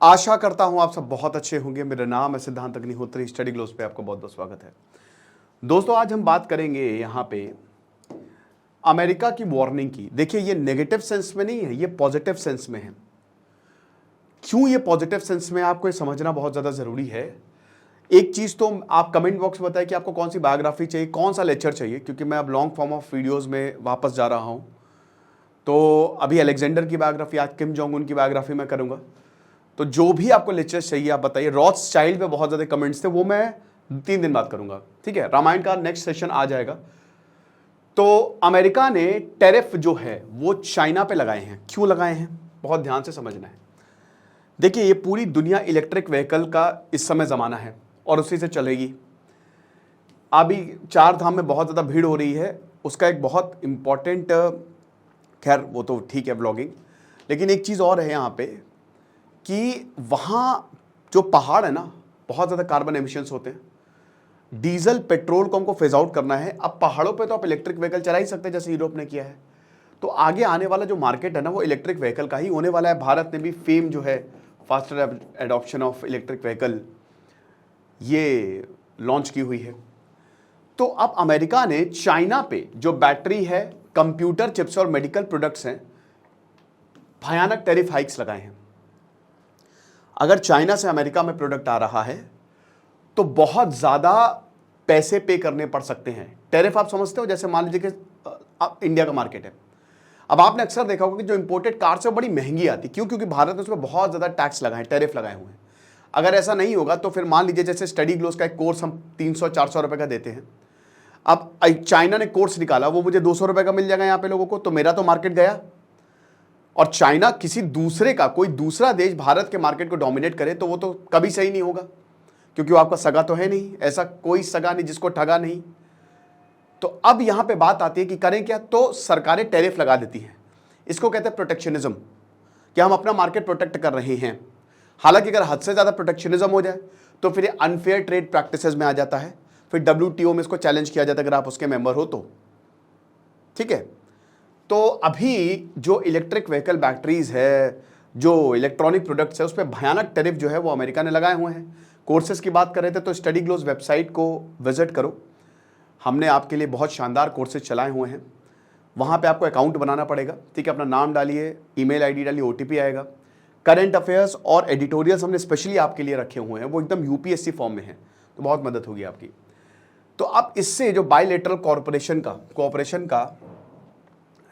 आशा करता हूं आप सब बहुत अच्छे होंगे। मेरा नाम है सिद्धांत अग्निहोत्री। स्टडी ग्लोस पे आपको बहुत बहुत स्वागत है। दोस्तों, आज हम बात करेंगे यहां पे अमेरिका की वार्निंग की। देखिए, ये नेगेटिव सेंस में नहीं है, ये पॉजिटिव सेंस में है। क्यों ये पॉजिटिव सेंस में, आपको ये समझना बहुत ज्यादा जरूरी है। एक चीज तो आप कमेंट बॉक्स में बताएं कि आपको कौन सी बायोग्राफी चाहिए, कौन सा लेक्चर चाहिए, क्योंकि मैं अब लॉन्ग फॉर्म ऑफ वीडियोज में वापस जा रहा हूं। तो अभी अलेक्जेंडर की बायोग्राफी, आज किम जोंग उन की बायोग्राफी मैं करूंगा। तो जो भी आपको लेक्चर्स चाहिए आप बताइए। रॉथस्चाइल्ड पे बहुत ज्यादा कमेंट्स थे, वो मैं 3 दिन बाद करूंगा। ठीक है, रामायण का नेक्स्ट सेशन आ जाएगा। तो अमेरिका ने टैरिफ जो है वो चाइना पे लगाए हैं। क्यों लगाए हैं, बहुत ध्यान से समझना है। देखिए, ये पूरी दुनिया इलेक्ट्रिक व्हीकल का इस समय जमाना है और उसी से चलेगी। अभी 4 धाम में बहुत ज्यादा भीड़ हो रही है, उसका एक बहुत इंपॉर्टेंट, खैर वो तो ठीक है व्लॉगिंग, लेकिन एक चीज और है यहाँ पे कि वहाँ जो पहाड़ है ना, बहुत ज़्यादा कार्बन एमिशंस होते हैं। डीजल पेट्रोल को हमको फेज आउट करना है। अब पहाड़ों पे तो आप इलेक्ट्रिक व्हीकल चला ही सकते हैं, जैसे यूरोप ने किया है। तो आगे आने वाला जो मार्केट है ना, वो इलेक्ट्रिक व्हीकल का ही होने वाला है। भारत ने भी फेम जो है faster adoption of electric vehicle ये लॉन्च की हुई है। तो अब अमेरिका ने चाइना पे जो बैटरी है, कंप्यूटर चिप्स और मेडिकल प्रोडक्ट्स हैं, भयानक टैरिफ हाइक्स लगाए हैं। अगर चाइना से अमेरिका में प्रोडक्ट आ रहा है तो बहुत ज्यादा पैसे पे करने पड़ सकते हैं। टैरिफ आप समझते हो, जैसे मान लीजिए कि इंडिया का मार्केट है। अब आपने अक्सर देखा होगा कि जो इंपोर्टेड कार्स है बड़ी महंगी आती। क्यों? क्योंकि भारत ने उसमें बहुत ज्यादा टैक्स लगाए, टैरिफ लगाए हुए हैं। अगर ऐसा नहीं होगा तो फिर मान लीजिए जैसे स्टडी ग्लोस का एक कोर्स हम 300-400 रुपए का देते हैं। अब चाइना ने कोर्स निकाला, वो मुझे 200 रुपए का मिल जाएगा यहाँ पे लोगों को, तो मेरा तो मार्केट गया। और चाइना किसी दूसरे का, कोई दूसरा देश भारत के मार्केट को डोमिनेट करे तो वो तो कभी सही नहीं होगा, क्योंकि वो आपका सगा तो है नहीं। ऐसा कोई सगा नहीं जिसको ठगा नहीं। तो अब यहां पे बात आती है कि करें क्या, तो सरकारें टैरिफ लगा देती हैं। इसको कहते हैं प्रोटेक्शनिज्म, कि हम अपना मार्केट प्रोटेक्ट कर रहे हैं। हालांकि अगर हद से ज्यादा प्रोटेक्शनिज्म हो जाए तो फिर अनफेयर ट्रेड प्रैक्टिसेस में आ जाता है। फिर WTO में इसको चैलेंज किया जाता है, अगर आप उसके मेंबर हो तो। ठीक है, तो अभी जो इलेक्ट्रिक व्हीकल बैटरीज है, जो इलेक्ट्रॉनिक प्रोडक्ट्स है, उस पर भयानक टैरिफ जो है वो अमेरिका ने लगाए हुए हैं। कोर्सेज की बात कर रहे थे तो स्टडी ग्लोस वेबसाइट को विजिट करो। हमने आपके लिए बहुत शानदार कोर्सेज चलाए हुए हैं। वहाँ पे आपको अकाउंट बनाना पड़ेगा। ठीक है, अपना नाम डालिए, ईमेल आईडी डालिए, OTP आएगा। करंट अफेयर्स और एडिटोरियल्स हमने स्पेशली आपके लिए रखे हुए हैं, वो एकदम UPSC फॉर्म में है, तो बहुत मदद होगी आपकी। तो अब इससे जो बायलैटरल कोऑपरेशन का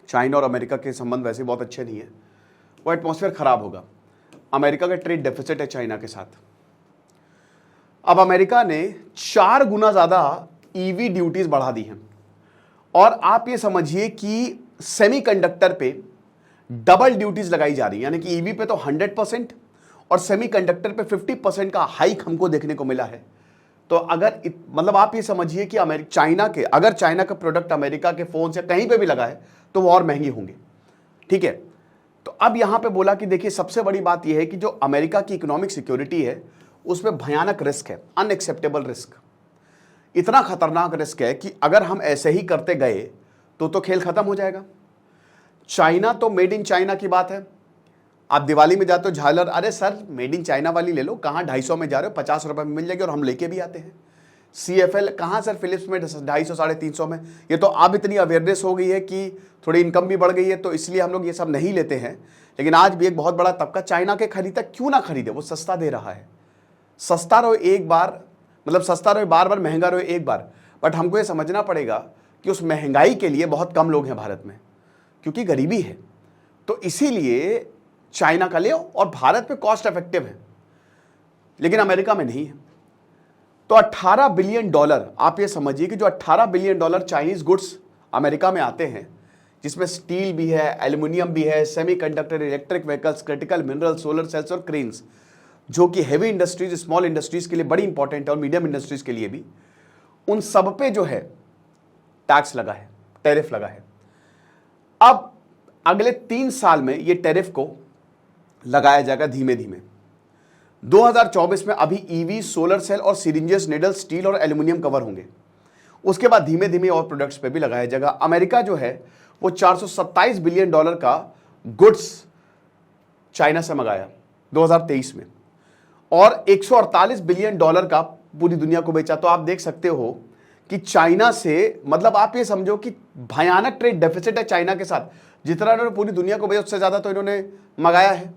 चाइना और अमेरिका के संबंध वैसे बहुत अच्छे नहीं है, वो एटमॉस्फेयर खराब होगा। अमेरिका का ट्रेड डेफिसिट है चाइना के साथ। अब अमेरिका ने 4 गुना ज्यादा EV ड्यूटीज बढ़ा दी हैं। और आप ये समझिए कि सेमीकंडक्टर पे डबल ड्यूटीज लगाई जा रही है, यानी कि EV पे तो 100% और सेमीकंडक्टर पे 50% का हाइक हमको देखने को मिला है। तो अगर मतलब आप ये समझिए कि अगर चाइना का प्रोडक्ट अमेरिका के फोन से कहीं पे भी लगा है तो वो और महंगे होंगे। ठीक है, तो अब यहां पे बोला कि देखिए, सबसे बड़ी बात यह है कि जो अमेरिका की इकोनॉमिक सिक्योरिटी है उसमें भयानक रिस्क है, अनएक्सेप्टेबल रिस्क। इतना खतरनाक रिस्क है कि अगर हम ऐसे ही करते गए तो खेल खत्म हो जाएगा। चाइना तो मेड इन चाइना की बात है। आप दिवाली में जाते हो झालर, अरे सर मेड इन चाइना वाली ले लो, कहाँ 250 में जा रहे हो, 50 रुपए में मिल जाएगी, और हम लेके भी आते हैं। CFL कहाँ सर, फिलिप्स में 250-350 में। ये तो अब इतनी अवेयरनेस हो गई है कि थोड़ी इनकम भी बढ़ गई है, तो इसलिए हम लोग ये सब नहीं लेते हैं। लेकिन आज भी एक बहुत बड़ा तबका चाइना के खरीदता, क्यों ना खरीदे, वो सस्ता दे रहा है। सस्ता रहो एक बार, मतलब सस्ता रहो बार बार, महंगा रहो एक बार। बट हमको ये समझना पड़ेगा कि उस महंगाई के लिए बहुत कम लोग हैं भारत में, क्योंकि गरीबी है। तो इसीलिए चाइना का ले, और भारत पे कॉस्ट इफेक्टिव है, लेकिन अमेरिका में नहीं है। तो $18 बिलियन, आप ये समझिए कि जो $18 बिलियन चाइनीज गुड्स अमेरिका में आते हैं, जिसमें स्टील भी है, एल्युमिनियम भी है, semiconductor, electric vehicles, critical mineral, solar cells और क्रेन्स, जो कि हेवी इंडस्ट्रीज, स्मॉल इंडस्ट्रीज के लिए बड़ी इंपॉर्टेंट है, और मीडियम इंडस्ट्रीज के लिए भी, उन सब पे जो है टैक्स लगा है, टैरिफ लगा है। अब अगले 3 साल में ये टैरिफ को लगाया जाएगा धीमे धीमे। 2024 में अभी EV, सोलर सेल और सिरिंजेस, निडल, स्टील और एल्युमिनियम कवर होंगे। उसके बाद धीमे धीमे और प्रोडक्ट्स पे भी लगाया जाएगा। अमेरिका जो है वो $427 बिलियन का गुड्स चाइना से मंगाया 2023 में। और 148 बिलियन डॉलर का पूरी दुनिया को बेचा। तो आप देख सकते हो कि चाइना से, मतलब आप ये समझो कि भयानक ट्रेड डेफिसिट है चाइना के साथ। जितना इन्होंने पूरी दुनिया को बेचा उससे ज्यादा तो इन्होंने मंगाया है।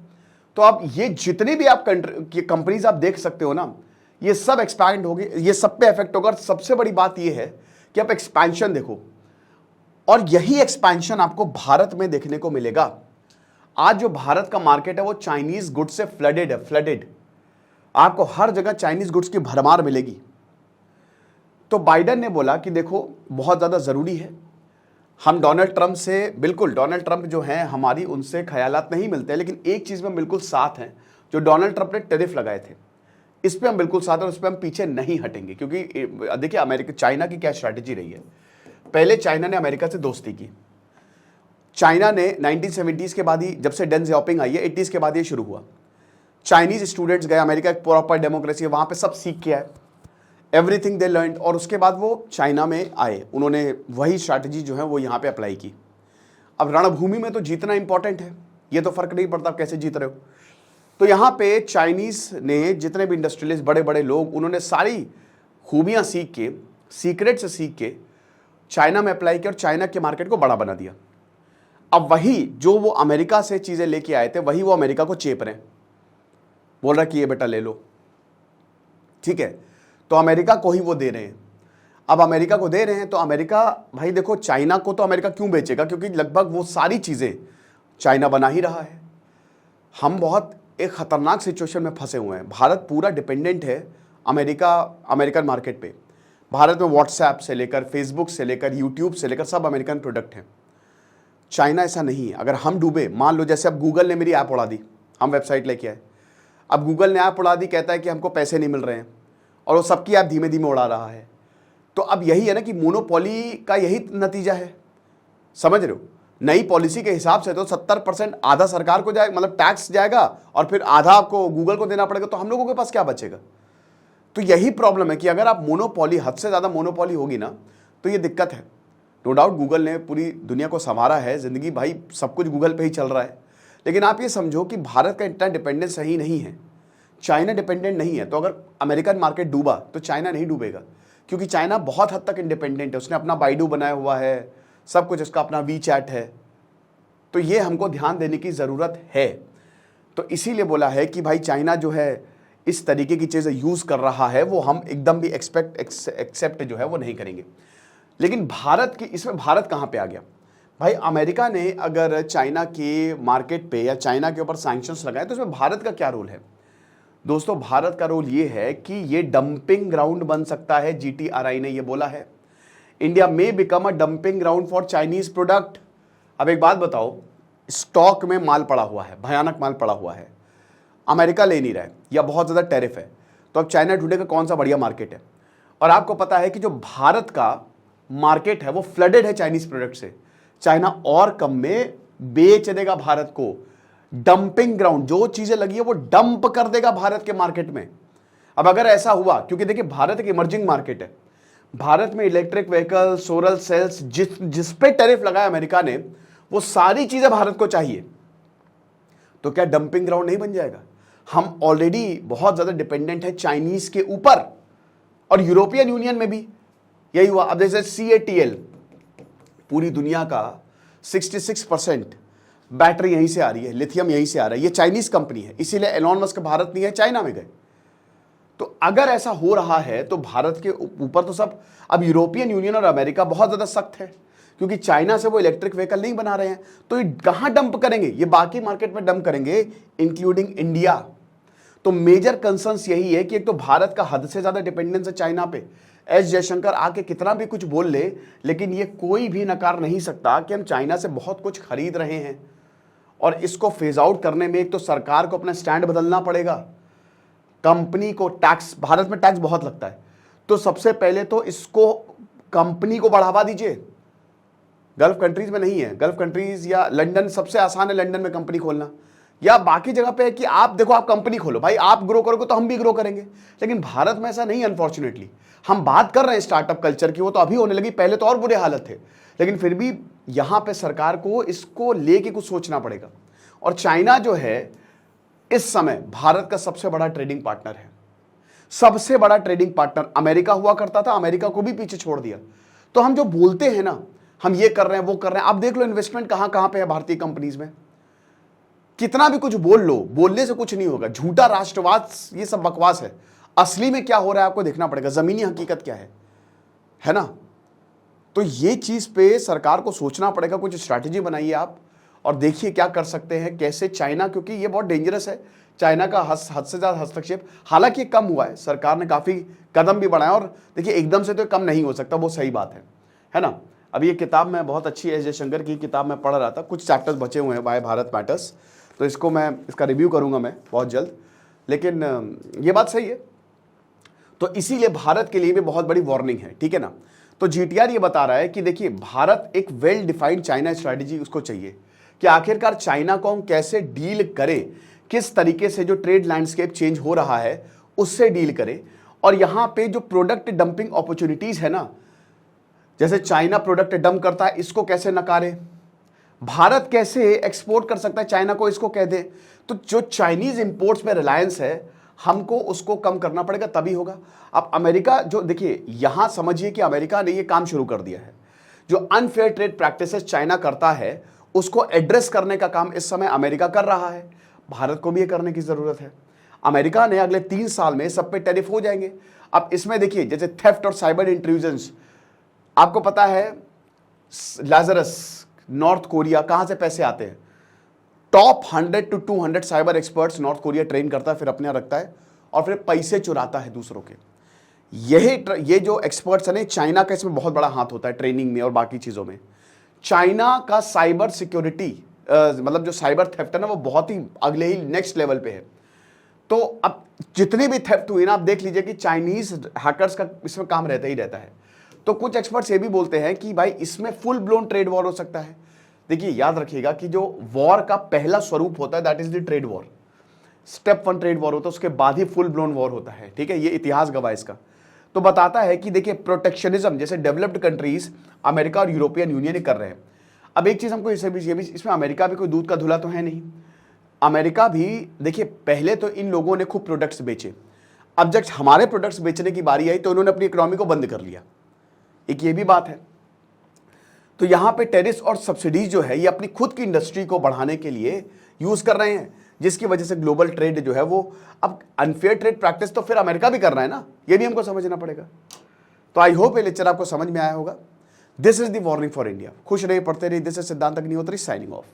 तो अब ये जितनी भी आप कंपनीज आप देख सकते हो ना, ये सब एक्सपैंड होगी, ये सब पे इफेक्ट होगा। और सबसे बड़ी बात ये है कि आप एक्सपेंशन देखो, और यही एक्सपेंशन आपको भारत में देखने को मिलेगा। आज जो भारत का मार्केट है वो चाइनीज गुड्स से फ्लडेड है, फ्लडेड। आपको हर जगह चाइनीज गुड्स की भरमार मिलेगी। तो बाइडेन ने बोला कि देखो बहुत ज़्यादा ज़रूरी है, हम डोनाल्ड ट्रंप से, बिल्कुल डोनाल्ड ट्रंप जो हैं हमारी उनसे ख्यालात नहीं मिलते हैं, लेकिन एक चीज़ में बिल्कुल साथ हैं, जो डोनाल्ड ट्रंप ने टैरिफ लगाए थे इस पर हम बिल्कुल साथ हैं, और उस पर हम पीछे नहीं हटेंगे। क्योंकि देखिए अमेरिका, चाइना की क्या स्ट्रैटेजी रही है। पहले चाइना ने अमेरिका से दोस्ती की। चाइना ने 1970s के बाद ही, जब से डेन जियाओपिंग आई है, 80s के बाद ये शुरू हुआ। चाइनीज स्टूडेंट्स गए अमेरिका, एक प्रॉपर डेमोक्रेसी है, वहाँ पे सब सीख के आए, एवरीथिंग दे लर्न, और उसके बाद वो चाइना में आए। उन्होंने वही स्ट्रैटेजी जो है वो यहाँ पे अप्लाई की। अब रणभूमि में तो जीतना इंपॉर्टेंट है, ये तो फर्क नहीं पड़ता आप कैसे जीत रहे हो। तो यहाँ पे चाइनीज ने, जितने भी इंडस्ट्रियलिस्ट बड़े बड़े लोग, उन्होंने सारी खूबियाँ सीख के, सीक्रेट से सीख के चाइना में अप्लाई किया और चाइना के मार्केट को बड़ा बना दिया। अब वही जो वो अमेरिका से चीज़ें लेके आए थे, वही वो अमेरिका को चेप रहे हैं, बोल रहा कि ये बेटा ले लो, ठीक है। तो अमेरिका को ही वो दे रहे हैं। अब अमेरिका को दे रहे हैं तो अमेरिका, भाई देखो चाइना को तो अमेरिका क्यों बेचेगा, क्योंकि लगभग वो सारी चीज़ें चाइना बना ही रहा है। हम बहुत एक ख़तरनाक सिचुएशन में फंसे हुए हैं। भारत पूरा डिपेंडेंट है अमेरिकन मार्केट पे। भारत में व्हाट्सएप से लेकर, फेसबुक से लेकर, यूट्यूब से लेकर सब अमेरिकन प्रोडक्ट हैं। चाइना ऐसा नहीं है। अगर हम डूबे, मान लो जैसे अब गूगल ने मेरी ऐप उड़ा दी, हम वेबसाइट लेके आए, अब गूगल ने ऐप उड़ा दी, कहता है कि हमको पैसे नहीं मिल रहे हैं, और वो सबकी ऐप धीमे धीमे उड़ा रहा है। तो अब यही है ना कि मोनोपोली का यही नतीजा है, समझ रहे हो। नई पॉलिसी के हिसाब से तो 70% आधा सरकार को जाएगा, मतलब टैक्स जाएगा, और फिर आधा आपको गूगल को देना पड़ेगा। तो हम लोगों के पास क्या बचेगा। तो यही प्रॉब्लम है कि अगर आप मोनोपोली, हद से ज़्यादा मोनोपोली होगी ना, तो ये दिक्कत है। नो डाउट गूगल ने पूरी दुनिया को संवारा है, ज़िंदगी भाई सब कुछ गूगल पे ही चल रहा है। लेकिन आप ये समझो कि भारत का इतना डिपेंडेंस सही नहीं है, चाइना डिपेंडेंट नहीं है। तो अगर अमेरिकन मार्केट डूबा तो चाइना नहीं डूबेगा, क्योंकि चाइना बहुत हद तक इंडिपेंडेंट है। उसने अपना बाइडू बनाया हुआ है, सब कुछ उसका अपना वी चैट है। तो ये हमको ध्यान देने की ज़रूरत है। तो इसीलिए बोला है कि भाई चाइना जो है इस तरीके की चीज़ें यूज़ कर रहा है, वो हम एकदम भी एक्सेप्ट जो है वो नहीं करेंगे। लेकिन भारत की, इसमें भारत कहाँ पे आ गया भाई। अमेरिका ने अगर चाइना के मार्केट पे या चाइना के ऊपर सैंक्शंस लगाए, तो इसमें भारत का क्या रोल है। दोस्तों भारत का रोल ये है कि ये डंपिंग ग्राउंड बन सकता है। GTRI ने ये बोला है, इंडिया में become a dumping ground for Chinese product. अब एक बात बताओ, स्टॉक में माल पड़ा हुआ है, भयानक माल पड़ा हुआ है, अमेरिका ले नहीं रहा है, या बहुत ज़्यादा टैरिफ है, तो अब चाइना ढूंढेगा कौन सा बढ़िया मार्केट है। और आपको पता है कि जो भारत का मार्केट है वो फ्लडेड है चाइनीज प्रोडक्ट से। चाइना और कम में बेच देगा भारत को। डंपिंग ग्राउंड, जो चीजें लगी है वो डंप कर देगा भारत के मार्केट में। अब अगर ऐसा हुआ, क्योंकि देखिए भारत एक इमर्जिंग मार्केट है, भारत में इलेक्ट्रिक व्हीकल, सोलर सेल्स, जिस पे टैरिफ लगाया अमेरिका ने, वो सारी चीजें भारत को चाहिए, तो क्या डंपिंग ग्राउंड नहीं बन जाएगा। हम ऑलरेडी बहुत ज्यादा डिपेंडेंट है चाइनीज के ऊपर, और यूरोपियन यूनियन में भी यही हुआ। अब जैसे CATL, पूरी दुनिया का 66% बैटरी यहीं से आ रही है, लिथियम यहीं से आ रहा है, ये चाइनीज कंपनी है। इसीलिए एलोन मस्क भारत नहीं है, चाइना में गए। तो अगर ऐसा हो रहा है तो भारत के ऊपर तो सब, अब यूरोपियन यूनियन और अमेरिका बहुत ज्यादा सख्त है, क्योंकि चाइना से वो इलेक्ट्रिक व्हीकल नहीं बना रहे हैं। तो ये कहां डंप करेंगे, ये बाकी मार्केट में डंप करेंगे, इंक्लूडिंग इंडिया। तो मेजर कंसर्न्स यही है कि एक तो भारत का हद से ज्यादा डिपेंडेंस है चाइना पे। एस जयशंकर आके कितना भी कुछ बोल ले, लेकिन ये कोई भी नकार नहीं सकता कि हम चाइना से बहुत कुछ खरीद रहे हैं, और इसको फेज आउट करने में एक तो सरकार को अपना स्टैंड बदलना पड़ेगा, कंपनी को टैक्स, भारत में टैक्स बहुत लगता है, तो सबसे पहले तो इसको, कंपनी को बढ़ावा दीजिए। गल्फ कंट्रीज में नहीं है, गल्फ कंट्रीज या लंदन सबसे आसान है लंदन में कंपनी खोलना, या बाकी जगह पे है कि आप देखो आप कंपनी खोलो भाई, आप ग्रो करोगे तो हम भी ग्रो करेंगे। लेकिन भारत में ऐसा नहीं, अनफॉर्चुनेटली। हम बात कर रहे हैं स्टार्टअप कल्चर की, वो तो अभी होने लगी, पहले तो और बुरे हालत थे। लेकिन फिर भी यहां पे सरकार को इसको लेके कुछ सोचना पड़ेगा। और चाइना जो है इस समय भारत का सबसे बड़ा ट्रेडिंग पार्टनर है। सबसे बड़ा ट्रेडिंग पार्टनर अमेरिका हुआ करता था, अमेरिका को भी पीछे छोड़ दिया। तो हम जो बोलते हैं ना, हम ये कर रहे हैं वो कर रहे हैं, आप देख लो इन्वेस्टमेंट कहां कहां पे है भारतीय कंपनीज में। कितना भी कुछ बोल लो, बोलने से कुछ नहीं होगा, झूठा राष्ट्रवाद ये सब बकवास है। असली में क्या हो रहा है आपको देखना पड़ेगा, जमीनी हकीकत क्या है ना। तो ये चीज पे सरकार को सोचना पड़ेगा, कुछ स्ट्रैटेजी बनाइए आप और देखिए क्या कर सकते हैं, कैसे चाइना, क्योंकि ये बहुत डेंजरस है, चाइना का हद से ज्यादा हस्तक्षेप। हालांकि कम हुआ है, सरकार ने काफी कदम भी बढ़ाया, और देखिए एकदम से तो कम नहीं हो सकता, वो सही बात है ना। अब ये किताब मैं बहुत अच्छी एस जयशंकर की किताब मैं पढ़ रहा था, कुछ चैप्टर्स बचे हुए हैं वाई भारत मैटर्स, तो इसका रिव्यू करूंगा मैं बहुत जल्द। लेकिन ये बात सही है, तो इसीलिए भारत के लिए भी बहुत बड़ी वार्निंग है, ठीक है ना। तो जीटीआर ये बता रहा है कि देखिए भारत एक वेल डिफाइंड चाइना स्ट्रैटेजी उसको चाहिए कि आखिरकार चाइना को हम कैसे डील करें, किस तरीके से जो ट्रेड लैंडस्केप चेंज हो रहा है उससे डील करें, और यहां पे जो प्रोडक्ट डंपिंग अपॉर्चुनिटीज है ना, जैसे चाइना प्रोडक्ट डंप करता है, इसको कैसे नकारे, भारत कैसे एक्सपोर्ट कर सकता है चाइना को, इसको कह दे। तो जो चाइनीज इंपोर्ट्स में रिलायंस है, हमको उसको कम करना पड़ेगा, तभी होगा। अब अमेरिका जो देखिए, यहां समझिए कि अमेरिका ने ये काम शुरू कर दिया है, जो अनफेयर ट्रेड प्रैक्टिसेस चाइना करता है उसको एड्रेस करने का काम इस समय अमेरिका कर रहा है। भारत को भी ये करने की जरूरत है। अमेरिका ने अगले 3 साल में सब पे टैरिफ हो जाएंगे। अब इसमें देखिए, जैसे थेफ्ट और साइबर इंट्रूजन्स, आपको पता है लाजरस नॉर्थ कोरिया कहां से पैसे आते हैं, top 100 to 200 cyber experts north Korea train करता है, फिर अपने यहाँ रखता है और फिर पैसे चुराता है दूसरों के। ये जो एक्सपर्ट्स है ना, चाइना का इसमें बहुत बड़ा हाथ होता है ट्रेनिंग में और बाकी चीजों में। चाइना का साइबर सिक्योरिटी मतलब जो साइबर थेफ्ट है ना, वो बहुत ही अगले ही नेक्स्ट लेवल पे है। तो अब जितनी भी थेफ्ट हुई ना, आप देख लीजिए कि चाइनीज हैकर्स का इसमें काम रहता ही रहता है। तो कुछ एक्सपर्ट्स ये भी बोलते हैं कि भाई इसमें फुल ब्लोन ट्रेड वॉर हो सकता है। देखिए याद रखिएगा कि जो वॉर का पहला स्वरूप होता है that is the trade war. Step 1 trade war होता है, उसके बाद ही फुल ब्लोन वॉर होता है, ठीक है। ये इतिहास गवाह इसका। तो बताता है कि देखिए प्रोटेक्शनिज्म जैसे डेवलप्ड कंट्रीज अमेरिका और यूरोपियन यूनियन कर रहे हैं। अब एक चीज हमको इसमें अमेरिका भी कोई दूध का धुला तो है नहीं। अमेरिका भी देखिए, पहले तो इन लोगों ने खूब प्रोडक्ट्स बेचे, अब जब हमारे प्रोडक्ट्स बेचने की बारी आई तो उन्होंने अपनी इकोनॉमी को बंद कर लिया, एक ये भी बात है। तो यहां पे टेरिस और सब्सिडीज जो है ये अपनी खुद की इंडस्ट्री को बढ़ाने के लिए यूज कर रहे हैं, जिसकी वजह से ग्लोबल ट्रेड जो है वो, अब अनफेयर ट्रेड प्रैक्टिस तो फिर अमेरिका भी कर रहा है ना, ये भी हमको समझना पड़ेगा। तो आई होप ये लेक्चर आपको समझ में आया होगा। This is the warning for India. खुश रहिए, पढ़ते रहिए। दिस इज सिद्धांत अग्निहोत्री साइनिंग ऑफ।